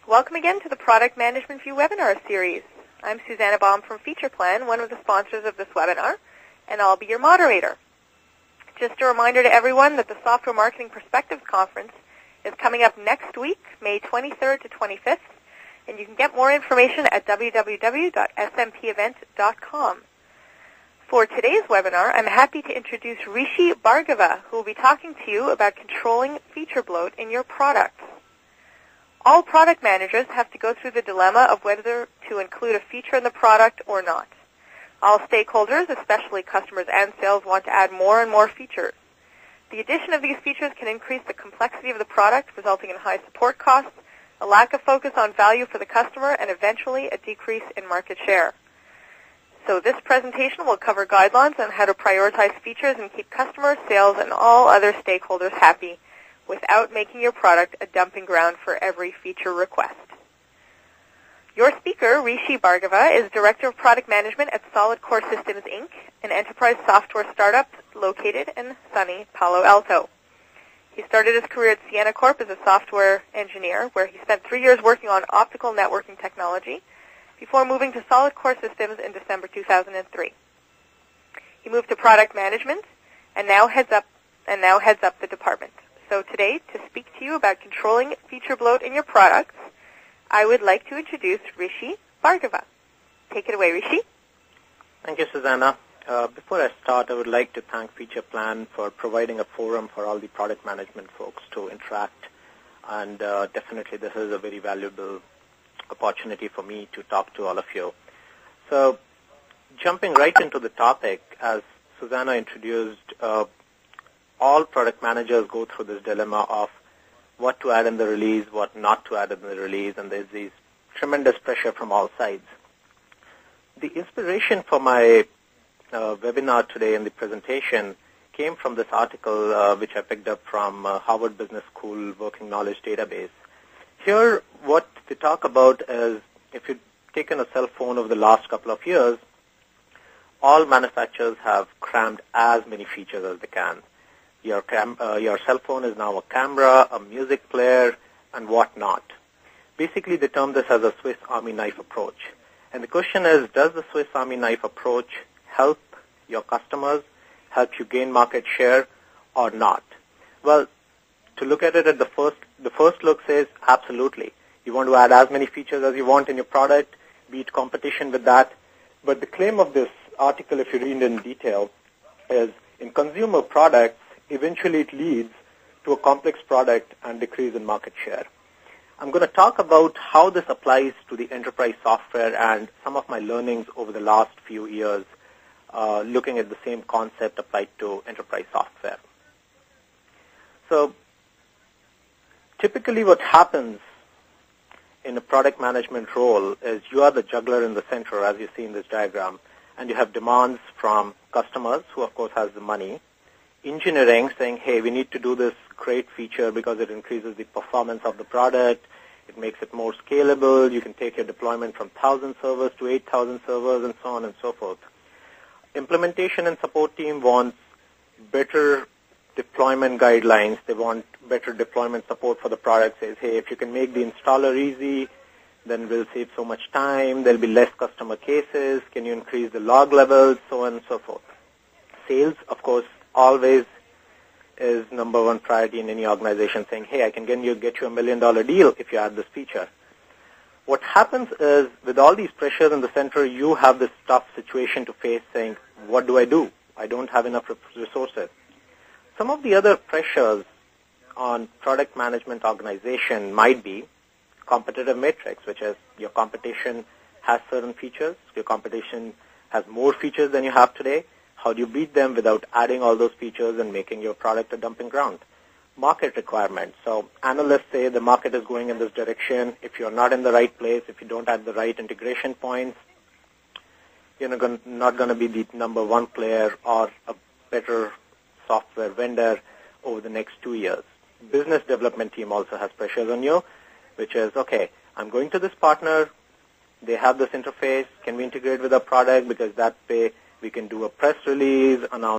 Welcome again to the Product Management View webinar series. I'm Susanna Baum from Feature Plan, one of the sponsors of this webinar, and I'll be your moderator. Just a reminder to everyone that the Software Marketing Perspectives Conference is coming up next week, May 23rd to 25th, and you can get more information at www.smpevent.com. For today's webinar, I'm happy to introduce Rishi Bhargava, who will be talking to you about controlling feature bloat in your products. All product managers have to go through the dilemma of whether to include a feature in the product or not. All stakeholders, especially customers and sales, want to add more and more features. The addition of these features can increase the complexity of the product, resulting in high support costs, a lack of focus on value for the customer, and eventually a decrease in market share. So this presentation will cover guidelines on how to prioritize features and keep customers, sales, and all other stakeholders happy without making your product a dumping ground for every feature request. Your speaker, Rishi Bhargava, is Director of Product Management at Solid Core Systems, Inc., an enterprise software startup located in sunny Palo Alto. He started his career at Sienna Corp as a software engineer, where he spent 3 years working on optical networking technology before moving to Solid Core Systems in December 2003. He moved to product management and now heads up the department. So today, to speak to you about controlling feature bloat in your products, I would like to introduce Rishi Bhargava. Take it away, Rishi. Thank you, Susanna. Before I start, I would like to thank Feature Plan for providing a forum for all the product management folks to interact, and definitely this is a very valuable opportunity for me to talk to all of you. So, jumping right into the topic, as Susanna introduced, all product managers go through this dilemma of what to add in the release, what not to add in the release, and there's this tremendous pressure from all sides. The inspiration for my webinar today and the presentation came from this article which I picked up from Harvard Business School Working Knowledge Database. Here, what they talk about is, if you've taken a cell phone over the last couple of years, all manufacturers have crammed as many features as they can. Your cell phone is now a camera, a music player, and whatnot. Basically, they term this as a Swiss Army knife approach. And the question is, does the Swiss Army knife approach help your customers, help you gain market share, or not? Well, to look at it at the first look says absolutely. You want to add as many features as you want in your product, beat competition with that. But the claim of this article, if you read in detail, is in consumer products, eventually it leads to a complex product and decrease in market share. I'm going to talk about how this applies to the enterprise software and some of my learnings over the last few years, looking at the same concept applied to enterprise software. So typically what happens in a product management role is you are the juggler in the center, as you see in this diagram, and you have demands from customers, who of course has the money, engineering saying, hey, we need to do this great feature because it increases the performance of the product, it makes it more scalable, you can take your deployment from 1,000 servers to 8,000 servers, and so on and so forth. Implementation and support team wants better deployment guidelines. They want better deployment support for the product. Says, hey, if you can make the installer easy, then we'll save so much time. There'll be less customer cases. Can you increase the log levels, so on and so forth. Sales, of course, always is number one priority in any organization, saying, hey, I can get you $1 million deal if you add this feature. What happens is, with all these pressures in the center, you have this tough situation to face, saying, what do? I don't have enough resources. Some of the other pressures on product management organization might be competitive matrix, which is your competition has certain features, your competition has more features than you have today. How do you beat them without adding all those features and making your product a dumping ground? Market requirements. So analysts say the market is going in this direction. If you're not in the right place, if you don't have the right integration points, you're not going to be the number one player or a better software vendor over the next 2 years. Business development team also has pressures on you, which is, okay, I'm going to this partner. They have this interface. Can we integrate with our product? Because that way we can do a press release, announce